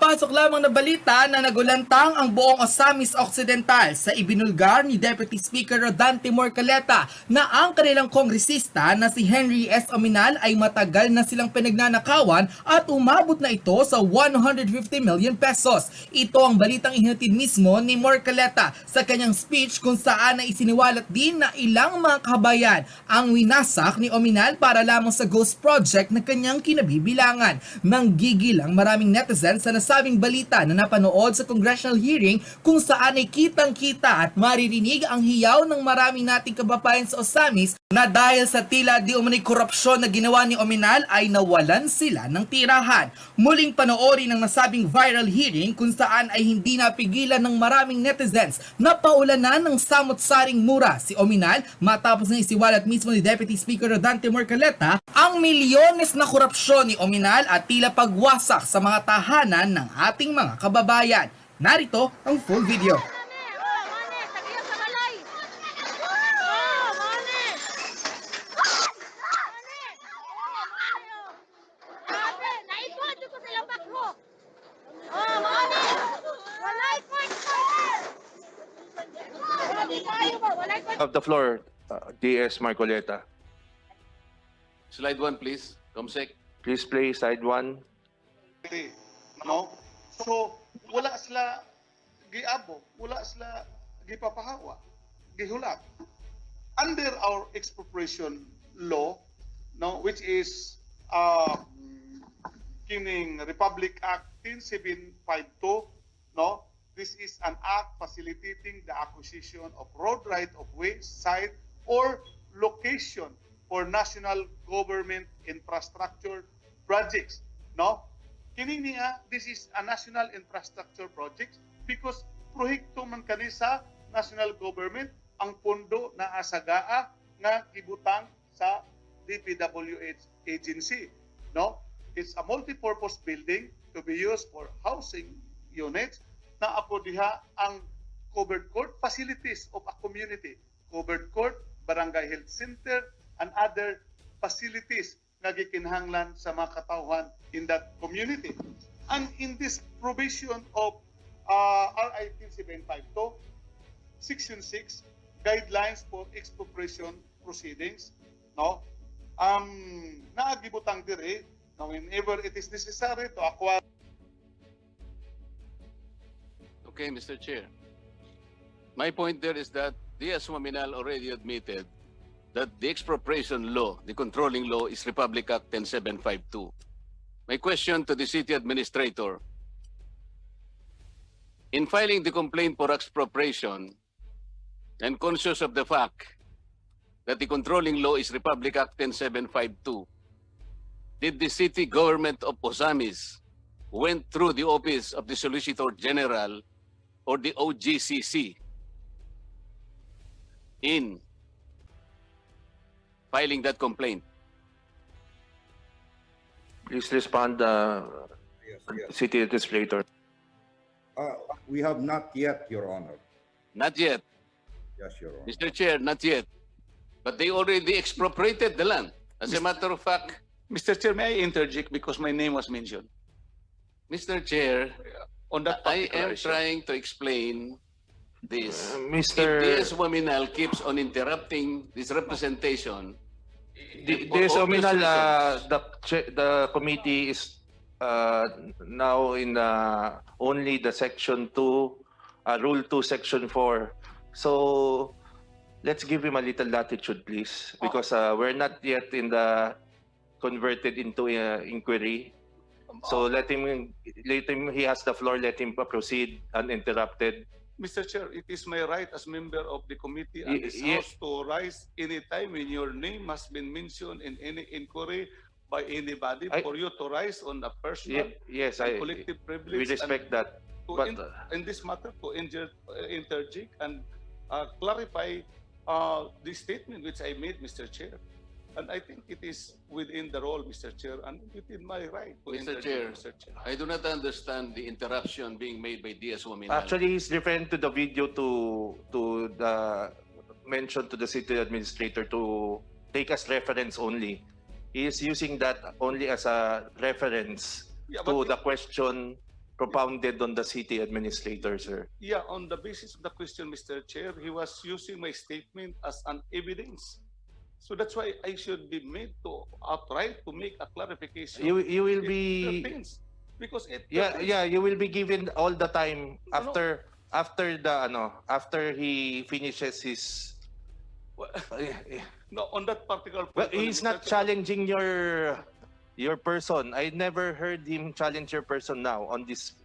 Kakapasok lamang na balita na nagulantang ang buong Osamis Occidental sa ibinulgar ni Deputy Speaker Rodante Marcoleta na ang kanilang kongresista na si Henry S. Oaminal ay matagal na silang pinagnanakawan at umabot na ito sa 150 million pesos. Ito ang balitang ihinatid mismo ni Marcoleta sa kanyang speech kung saan ay isiniwalat din na ilang mga kabayan ang winasak ni Oaminal para lamang sa ghost project na kanyang kinabibilangan. Nanggigil ang maraming netizens sa nasabing balita na napanood sa congressional hearing kung saan ay kitang-kita at maririnig ang hiyaw ng maraming nating kababayan sa Osamis na dahil sa tila di umano'y korupsyon na ginawa ni Oaminal ay nawalan sila ng tirahan. Muling panoorin ang nasabing viral hearing kung saan ay hindi napigilan ng maraming netizens na paulanan ng samot-saring mura si Oaminal matapos na isiwalat mismo ni Deputy Speaker Rodante Marcoleta ang milyones na korupsyon ni Oaminal at tila pagwasak sa mga tahanan ng ating mga kababayan. Narito ang full video. Of the floor, DS Marcoleta. Slide 1, please. Comsec. Please play slide 1. No? So, wala sila giabo, wala sila gipapahawa, gihulat. Under our expropriation law, no, which is kining Republic Act 10752, no, this is an act facilitating the acquisition of road right of way, site, or location for national government infrastructure projects, no? Kining niya, this is a national infrastructure project because proyekto man kani sa national government ang pondo na asagaa nga gibutang sa DPWH agency, no? It's a multi-purpose building to be used for housing units na ako diha ang covered court facilities of a community, covered court, barangay health center, and other facilities na gikinahanglan sa mga katauhan in that community. And in this provision of RI 10752, Section 6, Guidelines for Expropriation Proceedings, no? Naagibutang dire, now whenever it is necessary to acquire. Okay, Mr. Chair. My point there is that DS Oaminal already admitted that the expropriation law, the controlling law, is Republic Act 10752. My question to the city administrator, in filing the complaint for expropriation and conscious of the fact that the controlling law is Republic Act 10752, did the city government of Osamis went through the office of the Solicitor General or the OGCC in filing that complaint? Please respond, City Administrator. We have not yet, Your Honor. Not yet. Yes, Your Honor. Mr. Chair, not yet. But they already expropriated the land. As a matter of fact, Mr. Chair, may I interject because my name was mentioned Mr. Chair, on that I particular am issue. trying to explain this. Mr. If DS Oaminal keeps on interrupting this representation, DS Oaminal, the committee is now in only the Section 2, Rule 2, Section 4. So let's give him a little latitude, please, because we're not yet in the converted into inquiry. So let him, he has the floor, let him proceed uninterrupted. Mr. Chair, it is my right as member of the committee and this Ye- House to rise any time when your name has been mentioned in any inquiry by anybody for you to rise on a personal Yes, and collective privilege. we respect that. To But in this matter, to interject and clarify the statement which I made, Mr. Chair. And I think it is within the role, Mr. Chair, and within my right to Mr. interject, Chair, Mr. Chair. I do not understand the interruption being made by DS Oaminal. actually, he's referring to the video to the mention to the city administrator to take as reference only. He is using that only as a reference Yeah, to but the question propounded on the city administrator, sir. Yeah, on the basis of the question, Mr. Chair, he was using my statement as an evidence. So that's why I should be made to outright to make a clarification. You will It be pertains, because it yeah pertains. yeah you will be given all the time No, no. after he finishes his. No, on that particular Well, point, he's Mr. not Chair, challenging your person. I never heard him challenge your person now on this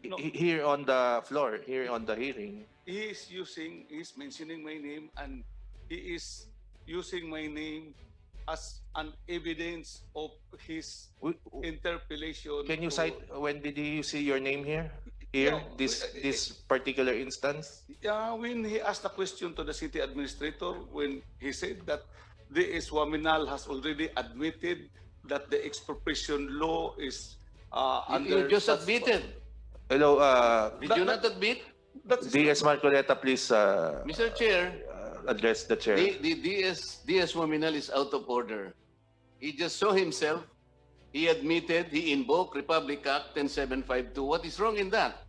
No. here on the floor, here on the hearing. he's mentioning my name, and he is using my name as an evidence of his W- interpellation. Can you to- cite when did you see your name here? Here, No, this particular instance? When he asked the question to the city administrator, when he said that the Oaminal has already admitted that the expropriation law is under... You just such- admitted. Hello, Did you not admit? That's DS Marcoleta, please Mr. Chair, address the chair. the DS Oaminal is out of order. He just saw himself. He admitted, he invoked Republic Act 10752. What is wrong in that?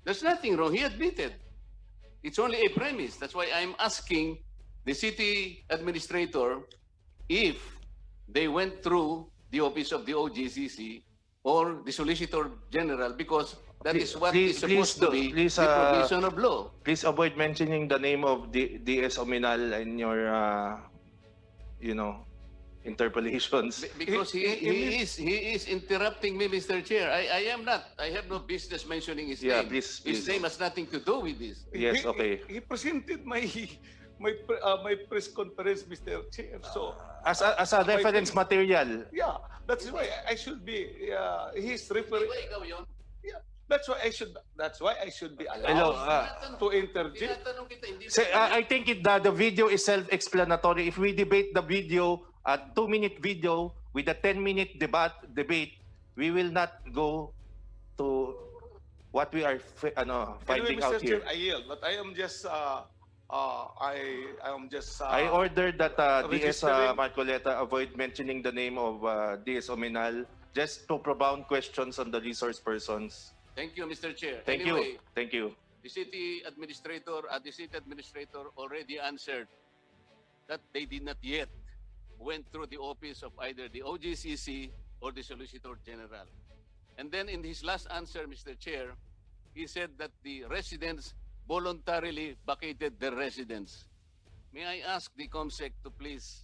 There's nothing wrong. He admitted. It's only a premise. That's why I'm asking the city administrator if they went through the office of the OGCC or the Solicitor General, because that is what is supposed to be the provision of law. Please avoid mentioning the name of DS Ominal in your, interpolations. Because he is interrupting me, Mr. Chair. I am not. I have no business mentioning his Yeah, name. please, His please. name has nothing to do with this. Yes, okay. He presented my press conference, Mr. Chair. So As a reference material, yeah, that's why I should be. He's referring. Ikaw yun. Yeah, that's why I should be hello, allowed to interject. Tinatanong kita, hindi I think the video is self-explanatory. If we debate the video, a 2-minute video with a 10-minute debate, we will not go to what we are finding Anyway, out Mr. here. Chair, I yield, but I am just I ordered that DS registering- Marcoleta avoid mentioning the name of DS Ominal just to propound questions on the resource persons. Thank you, Mr. Chair. Thank Anyway, you. Thank you. the city administrator already answered that they did not yet went through the office of either the OGCC or the Solicitor General. And then in his last answer, Mr. Chair, he said that the residents voluntarily vacated their residence. May I ask the COMSEC to please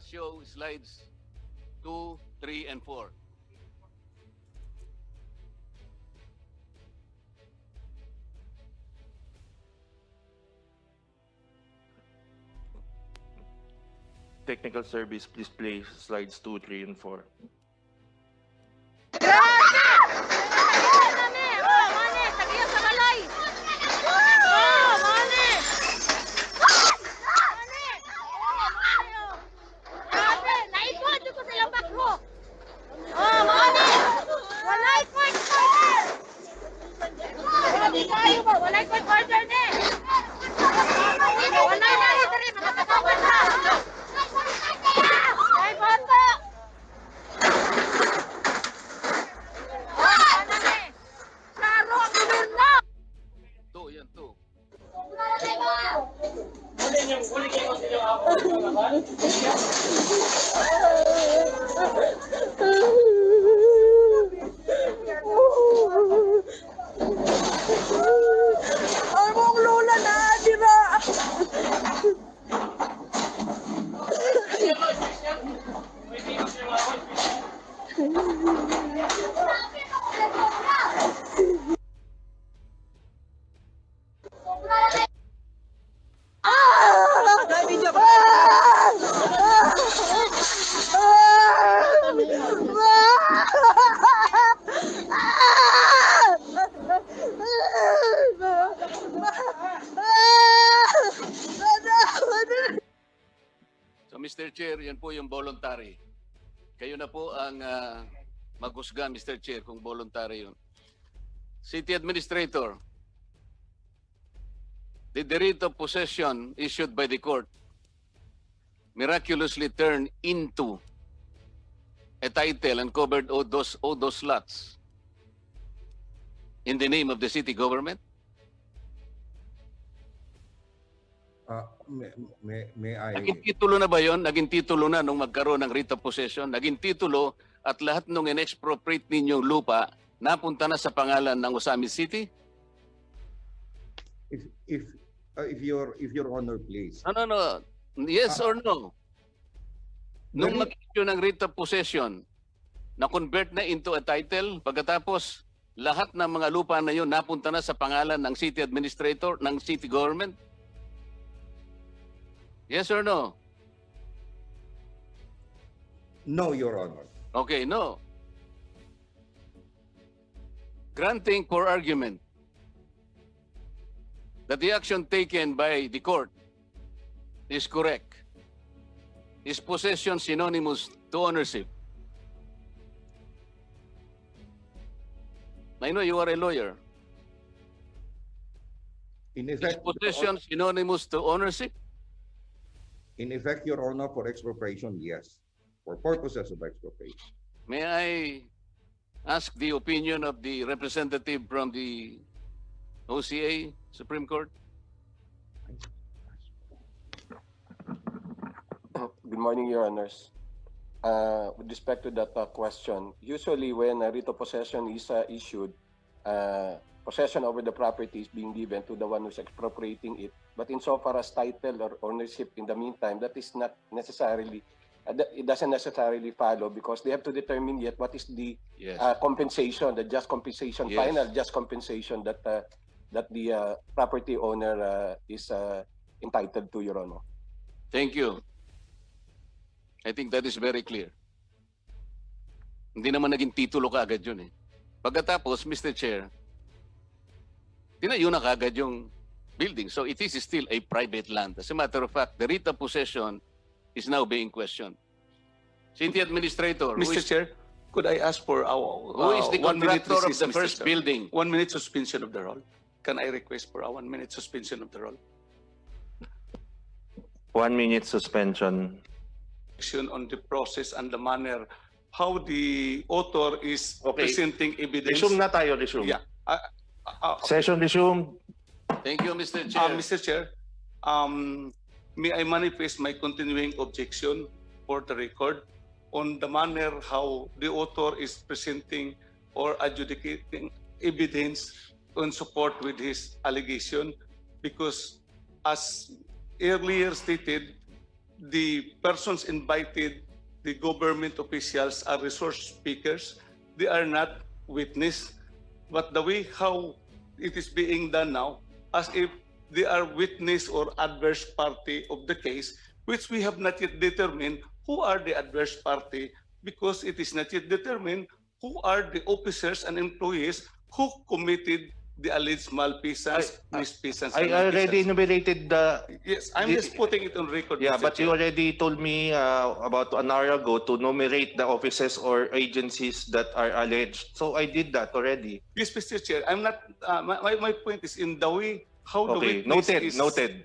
show slides 2, 3, and 4. Technical service, please play slides 2, 3, and 4. Two, yan, two. Among lola na dira. So Mr. Chair, yan po yung voluntary. Kayo na po ang maghusga, Mr. Chair, kung voluntary yun. City Administrator, did the writ of possession issued by the court miraculously turn into a title and covered all those lots? in the name of the city government? May I? Naging titulo na ba yon? Naging titulo na nung magkaroon ng writ of possession? Naging titulo at lahat nung in-expropriate ninyong lupa napunta na sa pangalan ng Osamis City? If your honor, please. No. Yes or no? Nung mag-issue ng writ of possession, na-convert na into a title, pagkatapos lahat ng mga lupa na yun napunta na sa pangalan ng city administrator, ng city government? Yes or no? No, your honor. Okay, no. Granting for argument that the action taken by the court is correct. Is possession synonymous to ownership? I know you are a lawyer. In Is effect, possession synonymous to ownership? in effect, your honor, for expropriation, yes. For purposes of expropriation. May I ask the opinion of the representative from the OCA, Supreme Court? Good morning, Your Honors. With respect to that question, usually when a writ of possession is issued, possession over the property is being given to the one who's expropriating it. But insofar as title or ownership in the meantime, that is not necessarily, it doesn't necessarily follow because they have to determine yet what is the Yes. compensation, the just compensation, Yes. final just compensation that the property owner is entitled to, Your Honor. Thank you. I think that is very clear. Hindi naman naging titulo kaagad yun eh. Pagkatapos, Mr. Chair, tinayo na kaagad yung building. So it is still a private land. As a matter of fact, the writ of possession is now being questioned. City Administrator, Mr. Chair, could I ask for who is the 1 minute contractor of recess, the Mr. first Chair? building? 1 minute suspension of the roll. Can I request for a 1 minute suspension of the roll? 1 minute suspension. On the process and the manner how the author is Okay. presenting evidence. Resume na tayo, resume. Yeah. Session resumed. Thank you, Mr. Chair. Mr. Chair, may I manifest my continuing objection for the record on the manner how the author is presenting or adjudicating evidence in support with his allegation, because as earlier stated, the persons invited, the government officials, are resource speakers. They are not witness. But the way how it is being done now, as if they are witness or adverse party of the case, which we have not yet determined who are the adverse party, because it is not yet determined who are the officers and employees who committed the alleged malfeasance, misfeasance. I and already malfeasance. enumerated the... Yes, I'm just putting it on record. Yeah, Mr. but you Chair. already told me about an hour ago to enumerate the offices or agencies that are alleged. So I did that already. Yes, Mr. Chair. I'm not. My point is in the way how the Okay, witness noted, is noted,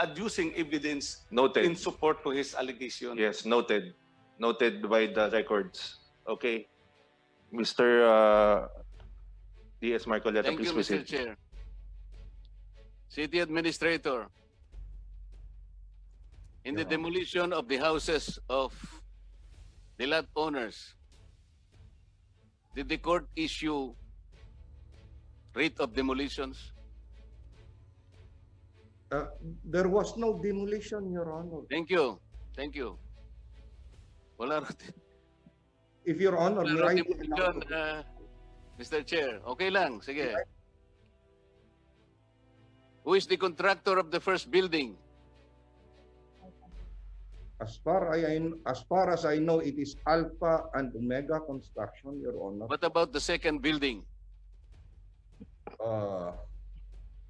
adducing evidence in noted. support to his allegation. Yes, noted. Noted by the records. Okay. Mr. D.S. Marcoleta, Thank please you, Mr. proceed. Chair. City Administrator, in the Your Honor. demolition of the houses of the lot owners, did the court issue writ of demolitions? There was no demolition, Your Honor. Thank you. Thank you. Wala raw If Your Honor, may I be demolition, allowed to- Mr. Chair. Okay lang, sige. Who is the contractor of the first building? As far as I know, it is Alpha and Omega Construction, Your Honor. What about the second building?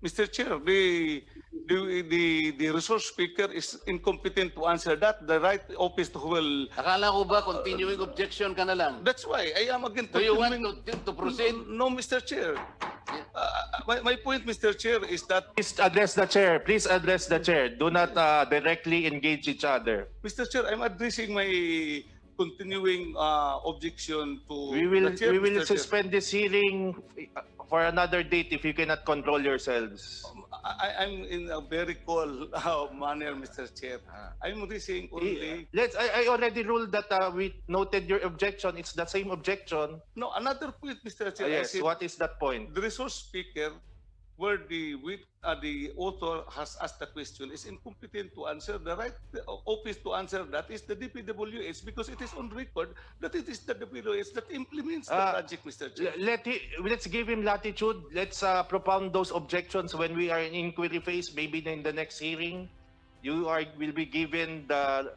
Mr. Chair, the resource speaker is incompetent to answer that. The right office will. Akala ko ba continuing objection ka na lang? That's why I am again. Do you want continuing- to proceed? No, Mr. Chair. My point, Mr. Chair, is that Please address the chair. Please address the chair. Do not directly engage each other. Mr. Chair, I'm addressing continuing objection to We will the chair, Mr. Chair. suspend this hearing for another date if you cannot control yourselves. I'm in a very cold manner, Mr. Chair. I'm raising only. I already ruled that we noted your objection. It's the same objection. No, another point, Mr. Chair. I Yes, said what is that point? the resource speaker, where the author has asked the question, is incompetent to answer. The right office to answer that is the DPWH, because it is on record that it is the DPWH that implements the project, Mr. Chair. Let's give him latitude. Let's propound those objections when we are in inquiry phase. Maybe in the next hearing, will be given the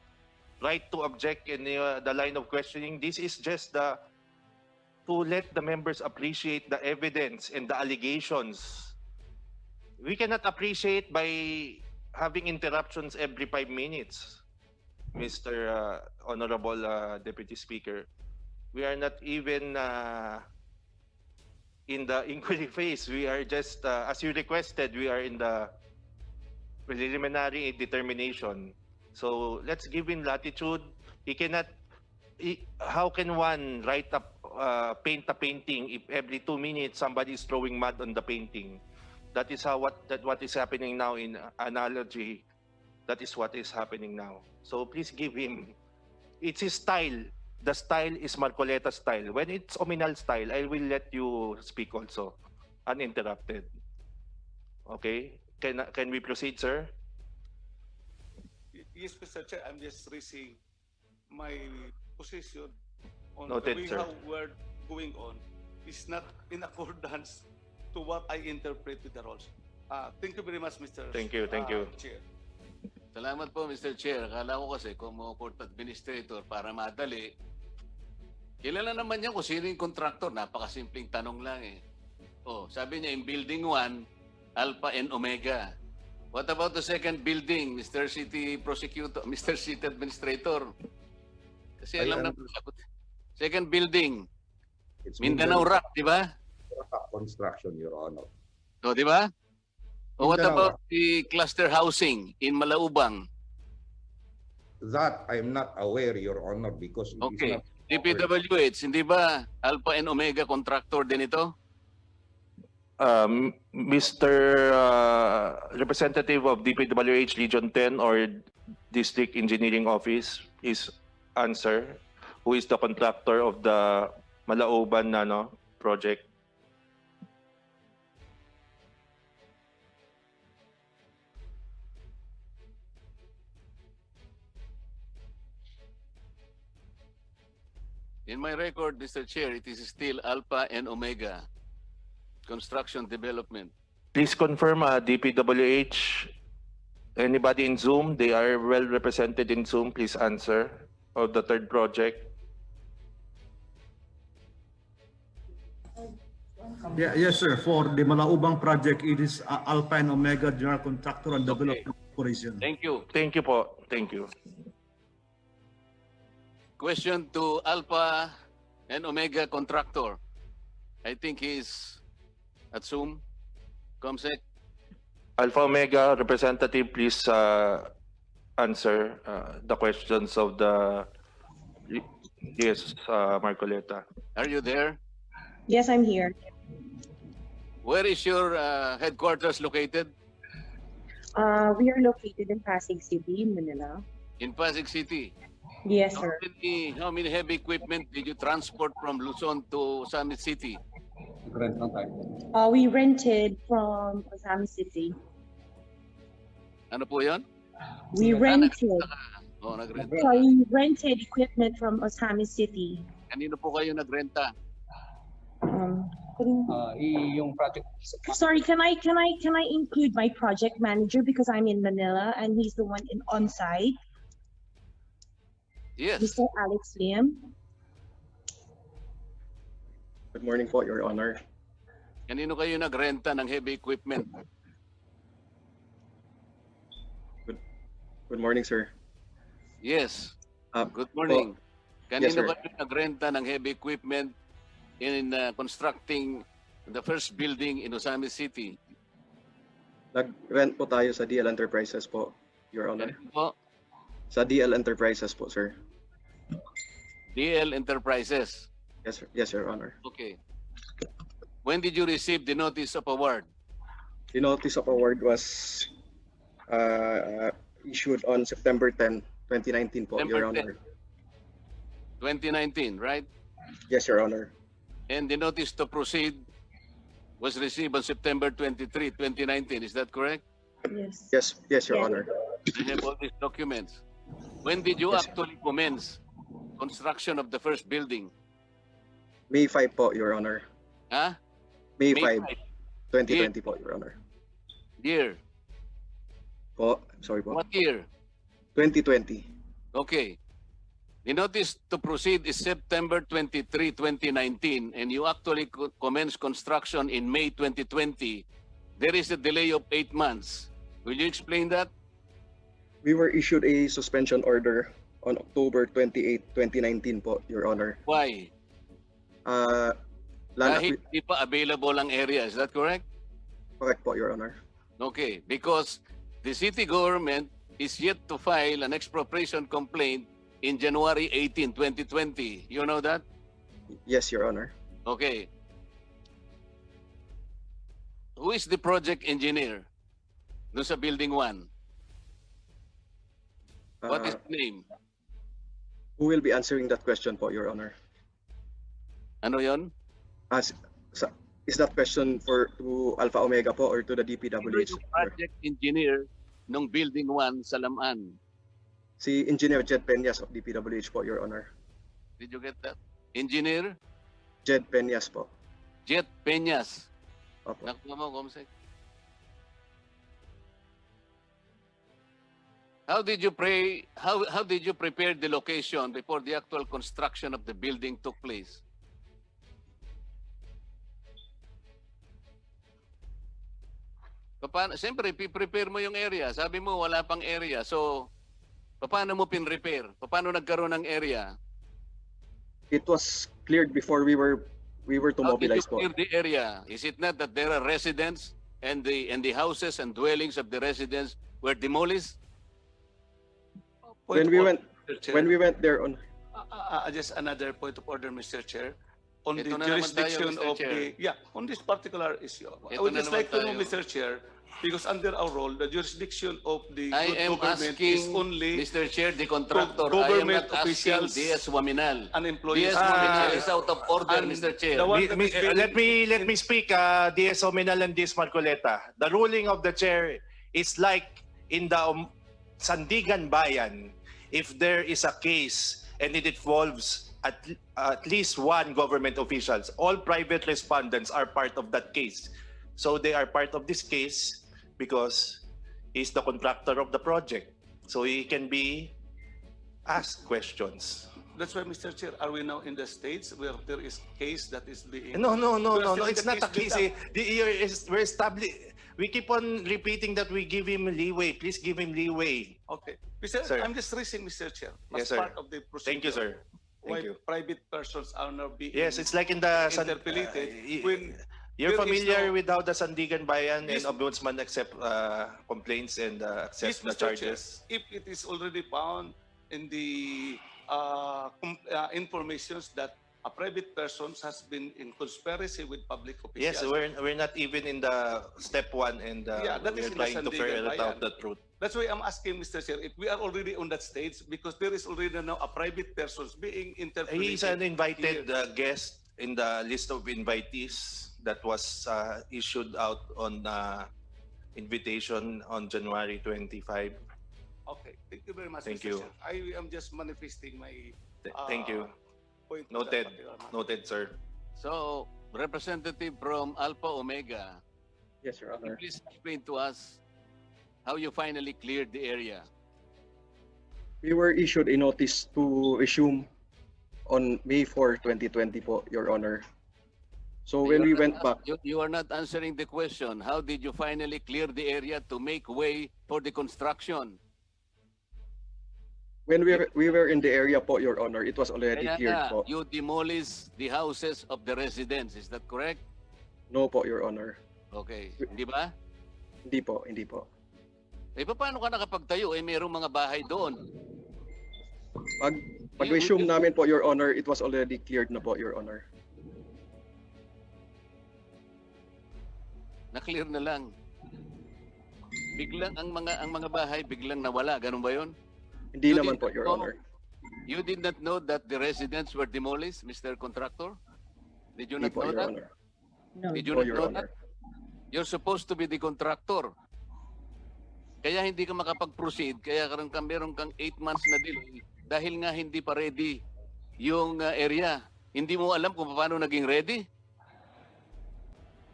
right to object in the line of questioning. This is just to let the members appreciate the evidence and the allegations. We cannot appreciate by having interruptions every 5 minutes, Mr. Honorable Deputy Speaker. We are not even in the inquiry phase. We are just, as you requested, we are in the preliminary determination. So let's give him latitude. How can one paint a painting if every 2 minutes somebody is throwing mud on the painting? That is what is happening now in analogy. That is what is happening now. So please give him. It's his style. The style is Marcoleta style. When it's Oaminal style, I will let you speak also, uninterrupted. Okay? Can we proceed, sir? Yes, Mr. Chair. I'm just raising my position on Noted, the way sir. how we're going on is not in accordance to what I interpret with the rules. Thank you very much, Mr. Thank you. Chair. Salamat po, Mr. Chair. Akala ko kasi kung mga court administrator para madali, kilala naman niya kung sino yung contractor. Napakasimpleng tanong lang eh. Oh, sabi niya, in building 1, Alpha and Omega. What about the second building, Mr. City Prosecutor, Mr. City Administrator? Kasi alam na sagot. Second building, It's Mindanao Rock, di ba? Construction, Your Honor. O, di ba? O what Mindanao about the cluster housing in Malaubang? That I'm not aware, Your Honor, because it Okay. is not. DPWH, hindi ba Alpha and Omega contractor din ito? Mr. Representative of DPWH Region 10 or District Engineering Office is answer. Who is the contractor of the Malauban project? In my record, Mr. Chair, it is still Alpha and Omega construction development. Please confirm, DPWH. Anybody in Zoom? They are well represented in Zoom. Please answer. Of the third project. Yeah, yes, sir. For the Malaubang project, it is Alpha and Omega General Contractor and Development Corporation. Thank you. Thank you po. Thank you. Question to Alpha and Omega contractor. I think he's at Zoom. Comsec. Alpha Omega representative, please answer the questions of the Marcoleta. Are you there? Yes, I'm here. Where is your headquarters located? We are located in Pasig City, Manila. In Pasig City. Yes, sir. How many heavy equipment did you transport from Luzon to Summit City? We rented from Oaminal City. Ano po yun? We rented. Oh, nagrenta. Sorry, we rented equipment from Oaminal City. Kanino po kayo nagrenta? Yung project. Sorry, can I include my project manager because I'm in Manila and he's the one on site, Yes. Mr. Alex Liam. Good morning po, Your Honor. Kanino kayo nagrenta ng heavy equipment? Good morning, sir. Yes. Ah, Good morning. Yes, Kanino sir. kayo nagrenta ng heavy equipment in constructing the first building in Osamis City? Nag-rent po tayo sa DL Enterprises po, Your Honor. Kanino po? Sa DL Enterprises po, sir. DL Enterprises. Yes, sir. Yes, Your Honor. Okay. When did you receive the notice of award? The notice of award was issued on September 10, 2019 po, Your September 10. Honor. 2019, right? Yes, Your Honor. And the notice to proceed was received on September 23, 2019. Is that correct? Yes. Yes, Your Yes. Honor. I have all these documents. When did you Yes. actually commence construction of the first building? May 5 po, Your Honor. Huh? May May 5, 2020 po, Your Honor. Year. Po, sorry po. What year? 2020. Okay. The notice to proceed is September 23, 2019, and you actually commenced construction in May 2020. There is a delay of 8 months. Will you explain that? We were issued a suspension order on October 28, 2019 po, Your Honor. Why? Land Dahil di pa available ang area. Is that correct? Correct po, Your Honor. Okay. Because the city government is yet to file an expropriation complaint in January 18, 2020. You know that? Yes, Your Honor. Okay. Who is the project engineer dun sa Building 1? What is the name? Who will be answering that question po, Your Honor? Ano yon? Is that question to Alpha Omega po or to the Sino DPWH? yung project engineer ng Building 1 sa Lamaan? Si Engineer Jed Peñas of DPWH po, Your Honor. Did you get that? Engineer Jed Peñas po. Jet Peñas. Opo. Nakuha mo, Comsec. How did you prepare the location before the actual construction of the building took place? Paano, siyempre, prepare mo yung area. Sabi mo, wala pang area. So, paano mo pin-repair? Paano nagkaroon ng area? It was cleared before we were to How did you mobilize po. clear the area? Is it not that there are residents and the houses and dwellings of the residents were demolished? When we went there on Just another point of order, Mr. Chair. On Ito the na naman tayo, jurisdiction Mr. of Chair. on this particular issue. I Ito would na just naman like to know, tayo. Mr. Chair, because under our role, the jurisdiction of the I good am government asking, is only Mr. Chair, the contractor, I am government not asking officials DS Oaminal. and employees. DS Oaminal is out of order, and Mr. Chair. the one that is being- Let me speak, DS Oaminal and DS Marcoleta. The ruling of the chair is like in the Sandigan Bayan, if there is a case and it involves at least one government officials, all private respondents are part of that case. So they are part of this case because he's the contractor of the project. So he can be asked questions. That's why, Mr. Chair, are we now in the states where there is case that is being... No. We are still in It's the not a case case. We're established. We keep on repeating that we give him leeway. Please give him leeway. Okay. Mr. Sir. I'm just raising, Mr. Chair, as Yes, sir. part of the procedure. Thank you, sir. Why Thank you. private persons are now being Yes, it's like in the interpolated when you're there is familiar no- with how the Sandigan Bayan Yes. and Ombudsman accept complaints and accept Yes, the Mr. Chair, charges. if it is already found in the informations that a private person has been in conspiracy with public Yes, officials. we're not even in the step one, and Yeah, that is we're in the trying to Sandigan ferret out Bayan. the truth. That's why I'm asking, Mr. Chair, if we are already on that stage, because there is already now a private persons being interpolated. He's an invited here. guest in the list of invitees that was issued out on invitation on January 25. Okay, thank you very much, Thank Mr. you. Chair. I am just manifesting my Thank you. point. on that Noted. particular matter. Noted, sir. So, representative from Alpha Omega, Yes, Your Honor. please explain to us how you finally cleared the area. We were issued a notice to resume on May 4, 2020 po, Your Honor. So when we went back, You are not answering the question. How did you finally clear the area to make way for the construction? when we were in the area po, Your Honor, it was already Kaya cleared nga, po. you demolished the houses of the residents. Is that correct? No po, Your Honor. Okay. Hindi ba? Hindi po, hindi po. Eh, paano ka nakapagtayo? Eh, mayroong mga bahay doon. Pag-resume namin po, Your Honor, it was already cleared na po, Your Honor. Na-clear na lang. Biglang ang mga bahay biglang nawala, ganun ba 'yon? Hindi You naman did po, not Your know- Honor. You did not know that the residents were demolished, Mr. Contractor? Did you Hindi not po, know Your that? Honor. No. Did you No, not Your know Honor. that? You're supposed to be the contractor. Kaya hindi ka makapag-proceed, kaya meron kang 8 months na delay dahil nga hindi pa ready yung area. Hindi mo alam kung paano naging ready?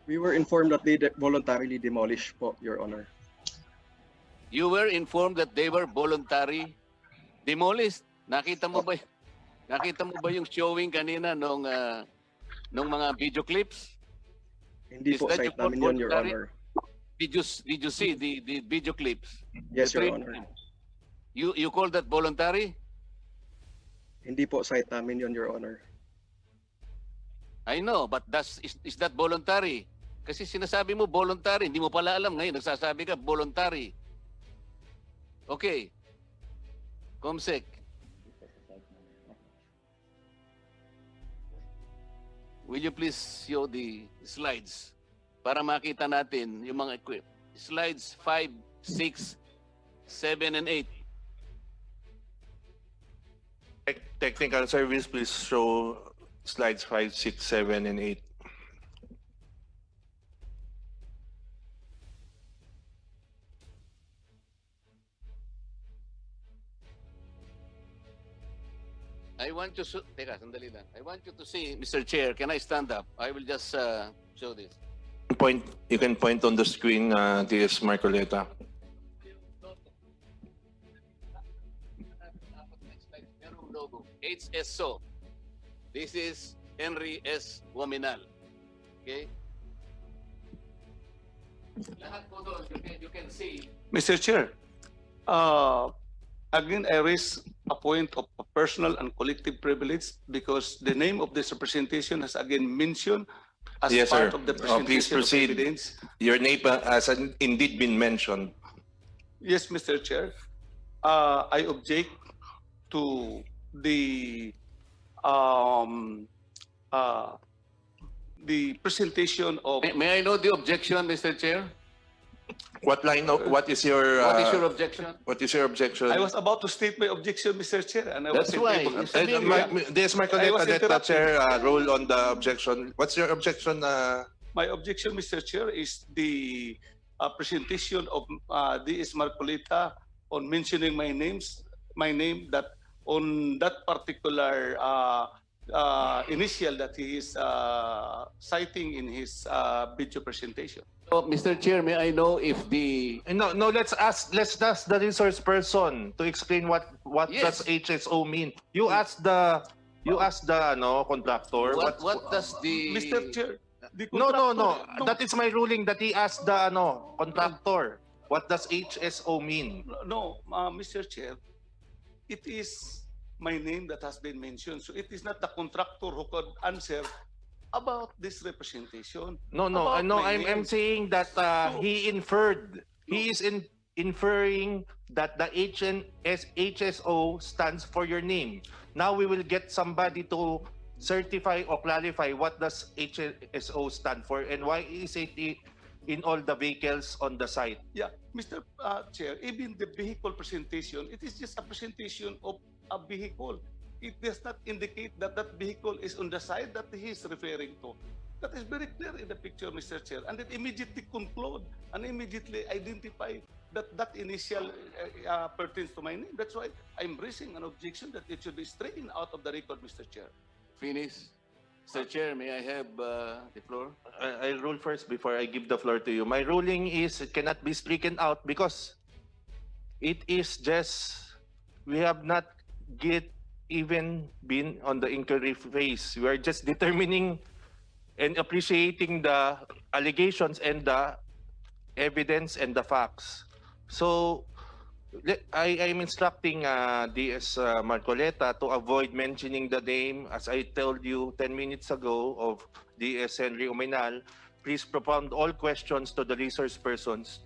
We were informed that they voluntarily demolished po, Your Honor. You were informed that they were voluntary demolished. Nakita mo ba yung showing kanina nung mga video clips? Hindi Is po, that site your namin yun, Your voluntary? Honor. Did you see the video clips? Yes, The Your training? Honor. You call that voluntary? Hindi po, site namin yun, Your Honor. I know, but is that voluntary? Kasi sinasabi mo voluntary, hindi mo pala alam ngayon, nagsasabi ka voluntary. Okay. Comsec. Will you please show the slides para makita natin yung mga slides 5, 6, 7, and 8. Technical service, please show slides 5, 6, 7, and 8. I want you to, teka, sandali lang. I want you to see, Mr. Chair, can I stand up? I will just show this. You can point on the screen, DS Marcoleta. Merong logo, HSO. This is Henry S. Oaminal. Okay? Lahat po doon, you can see. Mr. Chair, again, I raise a point of personal and collective privilege because the name of this representation has again mentioned as Yes, part sir. of the Please presentation of proceed. evidence. Your name has indeed been mentioned. Yes, Mr. Chair. I object to the presentation of. May I know the objection, Mr. Chair? What is your What is your objection? what is your objection? I was about to state my objection, Mr. Chair, and I That's wasn't why. able. DS I Marcoleta, was let the interrupted. chair rule on the objection. What's your objection? My objection, Mr. Chair, is the presentation of DS Marcoleta on mentioning my name that on that particular initial that he is citing in his video presentation. So, Mr. Chair, may I know if the No, let's ask the resource person to explain what Yes. does HSO mean. You ask the contractor. what does the Mr. Chair, the No. contractor- That is my ruling that he asked the contractor. What does HSO mean? No, Mr. Chair, it is my name that has been mentioned. So it is not the contractor who could answer about this representation. No. About my I'm name. saying that he inferred. He is inferring that the HSO stands for your name. Now we will get somebody to certify or clarify what does HSO stand for and why is it in all the vehicles on the site. Yeah, Mr. Chair, even the vehicle presentation, it is just a presentation of a vehicle. It does not indicate that that vehicle is on the side that he is referring to. That is very clear in the picture, Mr. Chair. And then immediately conclude and immediately identify that that initial pertains to my name. That's why I'm raising an objection that it should be straightened out of the record, Mr. Chair. finish? Mr. Chair, may I have the floor? I'll rule first before I give the floor to you. My ruling is it cannot be stricken out because it is just we have not even been on the inquiry phase. We are just determining and appreciating the allegations and the evidence and the facts. So I am instructing DS Marcoleta to avoid mentioning the name, as I told you 10 minutes ago, of DS Henry Oaminal. Please propound all questions to the resource persons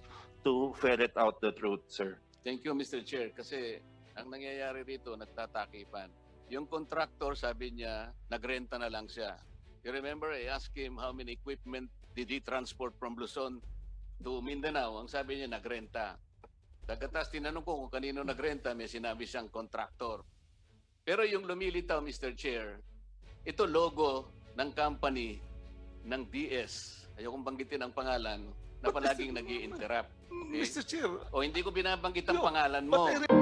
to ferret out the truth, sir. Thank you, Mr. Chair. Kasi ang nangyayari rito, nagtatakipan. yung contractor, sabi niya, nagrenta na lang siya. You remember, I asked him how many equipment did he transport from Luzon to Mindanao. Ang sabi niya, nagrenta. Pagkatapos tinanong ko kung kanino nagrenta, may sinabi siyang contractor. Pero yung lumilitaw, Mr. Chair, ito logo ng company ng DS. Ayokong banggitin ang pangalan na palaging nag-i-interrupt. Okay? Mr. Chair, O hindi ko binabanggit ang No, pangalan but mo. I